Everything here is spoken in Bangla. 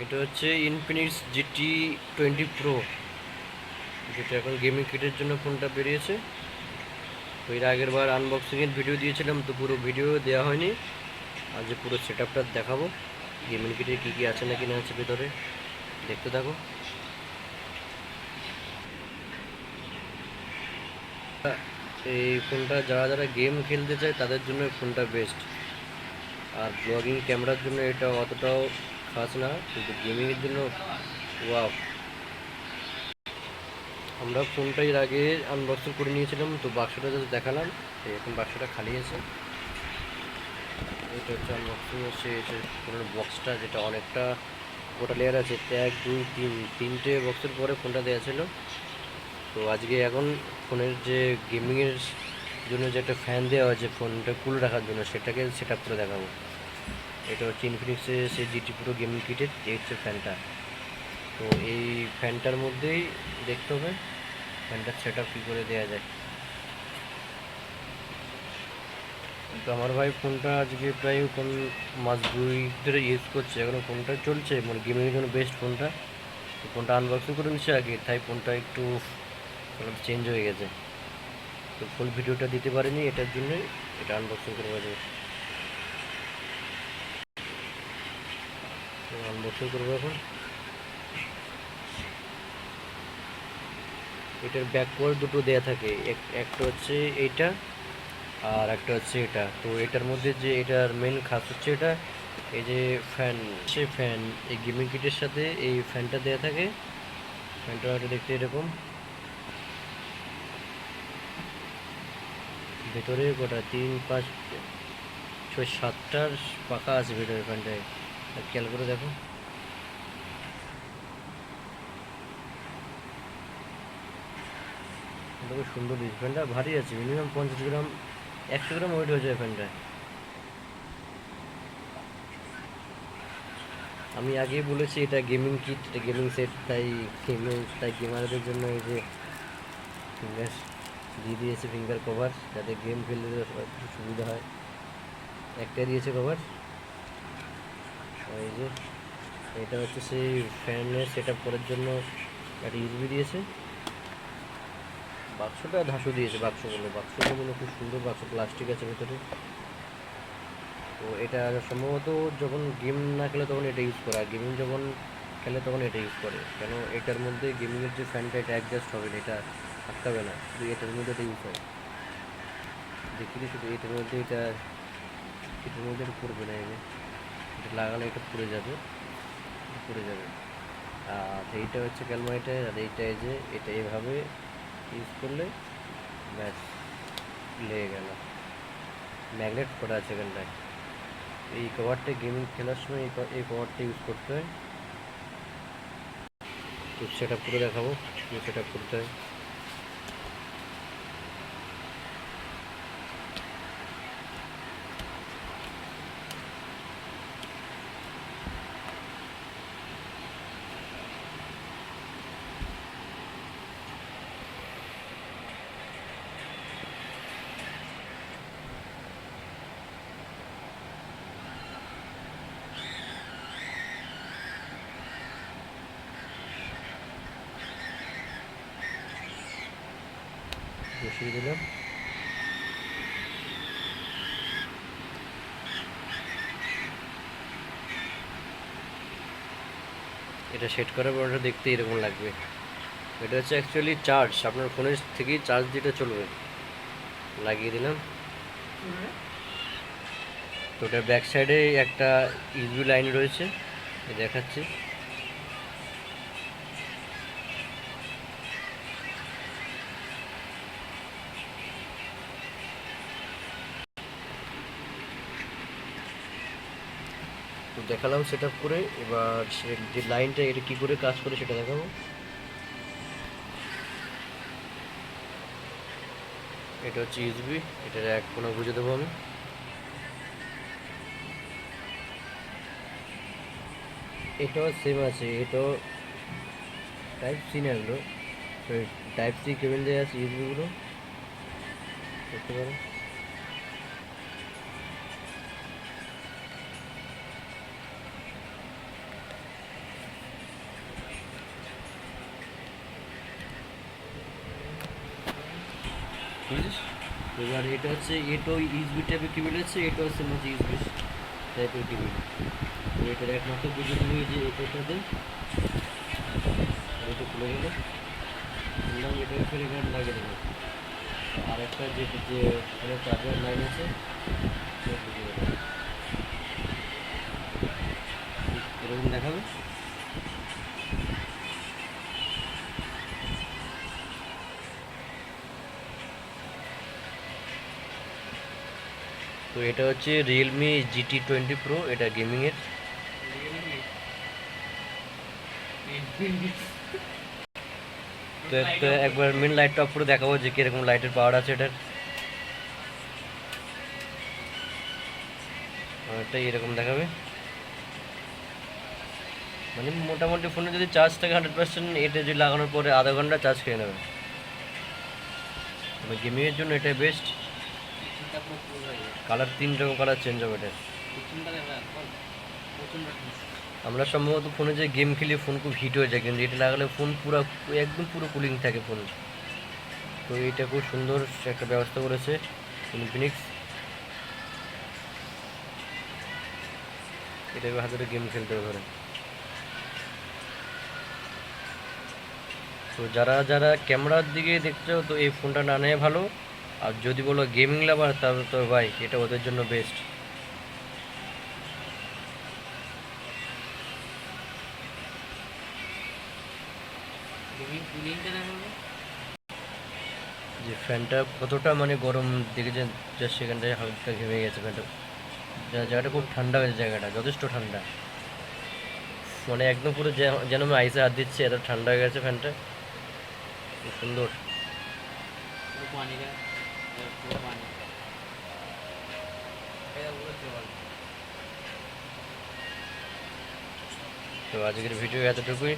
এটা হচ্ছে ইনফিনিক্স GT20 Pro, যেটা এখন গেমিং কিটের জন্য ফোনটা বেরিয়েছে। তো এর আগের বার আনবক্সিংয়ের ভিডিও দিয়েছিলাম, তো পুরো ভিডিও দেওয়া হয়নি। আজ পুরো সেট আপটা দেখাবো, গেমিং কিটে কী কী আছে না কি না আছে ভেতরে, দেখতে থাকো। এই ফোনটা যারা যারা গেম খেলতে চায় তাদের জন্য ফোনটা বেস্ট। আর ব্লগিং ক্যামেরার জন্য এটা অতটাও খাস না, কিন্তু গেমিংয়ের জন্য ওয়াও। আমরা ফোনটা এর আগে আনবক্সিং করে নিয়েছিলাম, তো বাক্সটা জাস্ট দেখালাম। এখন বাক্সটা খালি আছে। এটা হচ্ছে আনবক্সিং হচ্ছে ফোনের বক্সটা, যেটা অনেকটা গোটা লেয়ার আছে। 1 2 3 তিনটে বক্সের পরে ফোনটা দেওয়া ছিল। তো আজকে এখন ফোনের যে গেমিংয়ের জন্য যে একটা ফ্যান দেওয়া হয়েছে ফোনটা কুল রাখার জন্য, সেটাকে সেট আপ করে দেখাবো। এটা হচ্ছে ইনফিনিক্সের সেই GT Pro গেমিং কিটের এই হচ্ছে ফ্যানটা। তো এই ফ্যানটার মধ্যেই দেখতে হবে ফ্যানটার সেট আপ কী করে দেওয়া যায়। তো আমার ভাই ফোনটা আজকে প্রায় কোন মাস 2 ধরে ইউজ করছে, এখনও ফোনটা চলছে, মানে গেমিংয়ের জন্য বেস্ট ফোনটা। তো ফোনটা আনবক্সিং করে নিচ্ছে আগে, তাই ফোনটা একটু চেঞ্জ হয়ে গেছে। তো ফুল ভিডিওটা দিতে পারিনি, এটার জন্যই এটা আনবক্সিং করে বাজে। তো আনবক্সিং করবো এখন। এটার ব্যাক কভার দুটো দেয়া থাকে, একটা হচ্ছে এইটা আর একটা হচ্ছে এটা। তো এটার মধ্যে যে এটার মেন খাস হচ্ছে এটা, এই যে ফ্যান, সে ফ্যান এই গেমিং কিটের সাথে এই ফ্যানটা দেয়া থাকে। ফ্যানটা দেখতে এরকম, ভেতরে গোটা 3 5 6 7টার পাখা আছে ভেতরে ফ্যানটায়। খেয়াল করে দেখো, খুব সুন্দর দিয়েছে। ফ্যানটা ভারী আছে, মিনিমাম 50 গ্রাম 100 গ্রাম ওয়েট হয়ে যায় ফ্যানটা। আমি আগেই বলেছি এটা গেমিং কিট, এটা গেমিং সেট, তাই গেমারদের জন্য এই যে ফিঙ্গার দিয়ে দিয়েছে, ফিঙ্গার কভার, যাতে গেম খেলতে একটু সুবিধা হয়। একটাই দিয়েছে কভার। এই যে এটা হচ্ছে সেই ফ্যানের সেট আপ করার জন্য একটা ইউএসবি দিয়েছে। বাক্সটা ধাসু দিয়েছে, বাক্সগুলো খুব সুন্দর বাক্স, প্লাস্টিক আছে ভেতরে। তো এটা সম্ভবত যখন গেম না খেলে তখন এটা ইউজ করে, আর গেমিং যখন খেলে তখন এটা ইউজ করে। কেন এটার মধ্যে গেমিংয়ের যে ফ্যানটা এটা অ্যাডজাস্ট হবে না, এটা আটকাবে না, শুধু এটার মধ্যে এটা ইউজ হয়। দেখি শুধু এটার মধ্যে এটার মধ্যে এটা পড়বে না, এই যে এটা লাগালে এটা পুড়ে যাবে। আর এইটা হচ্ছে ক্যালমাইটের, আর এইটা এই যে এটা এভাবে ইউজ করলে ব্যাস লেগে গেল। ম্যাগনেট করা আছে এখানটায়। এই কভারটা গেমিং খেলার সময় এই কভারটা ইউজ করতে হয়। তো সেট আপ করে দেখাবো, সেট আপ করতে হয়। বসিয়ে দিলাম। এটা সেট করার পর ওটা দেখতে এরকম লাগবে। এটা হচ্ছে অ্যাকচুয়ালি চার্জ, আপনার ফোনের থেকেই চার্জ দিতে চলবে। লাগিয়ে দিলাম। তো ওটার ব্যাক সাইডে একটা ইউএসবি লাইন রয়েছে, দেখাচ্ছি। তো দেখালাম সেট আপ করে, এবার যে লাইনটা এটা কী করে কাজ করে সেটা দেখাবো। এটা হচ্ছে ইউএসবি, এটার এক কোনো বুঝে দেবো আমি। এটাও সেম আছে, এটাও টাইপ সি না এগুলো, টাইপ সি কেবল দেওয়া আছে ইউএসবিগুলো, দেখতে পারো। বুঝলিস? এবার এটা হচ্ছে, এটাও ইউএসবি টাইপের কেবিল আছে, এটা হচ্ছে মধ্যে ইউএসবি টাইপের কেবিল। তো এটার একমাত্র বুঝে দিবি যে এটাতে এটা খুলে গেল, খুললাম, এটাকে ফের এখানে লাগিয়ে দেবো। আর একটা যে যে চার্জার লাইন আছে সেটা ঢুকে দেবো। এরকম দেখাবে। তো এটা হচ্ছে রিয়েলমি GT20 Pro, এটা গেমিংয়ের। তো একবার মেন লাইটটা অফ করে দেখাবো যে কীরকম লাইটের পাওয়ার আছে এটার। এটা এরকম দেখাবে, মানে মোটামুটি ফোনে যদি চার্জ থাকে 100%, এটা যদি লাগানোর পরে আধা ঘন্টা চার্জ খেয়ে নেবে। তবে গেমিংয়ের জন্য এটাই বেস্ট। কালার 3 রকম কালার চেঞ্জ হবে এটার। আমরা সম্ভবত ফোনে যে গেম খেলি ফোন খুব হিট হয়ে যায়, কিন্তু এটা লাগালে ফোন পুরো একদম পুরো কুলিং থাকে ফোন। তো এটা খুব সুন্দর একটা ব্যবস্থা করেছে ইনফিনিক্স। এটা হাতে গেম খেলতে পারে। তো যারা যারা ক্যামেরার দিকে দেখছো তো এই ফোনটা না নেওয়া ভালো। আর যদি বলো গেমিং লাভার তাহলে তো ভাই এটা ওদের জন্য বেস্ট। যে ফ্যানটা কতটা মানে গরম দেখেছেন, জাস্ট সেখানটায় হালকা ঘেমে গেছে ফ্যানটা। জায়গাটা খুব ঠান্ডা হয়েছে, জায়গাটা যথেষ্ট ঠান্ডা, মানে একদম পুরো যেন আমি আইসে হাত দিচ্ছি, এত ঠান্ডা হয়ে গেছে ফ্যানটা। খুব সুন্দর। তো আজকের ভিডিও এতটুকুই।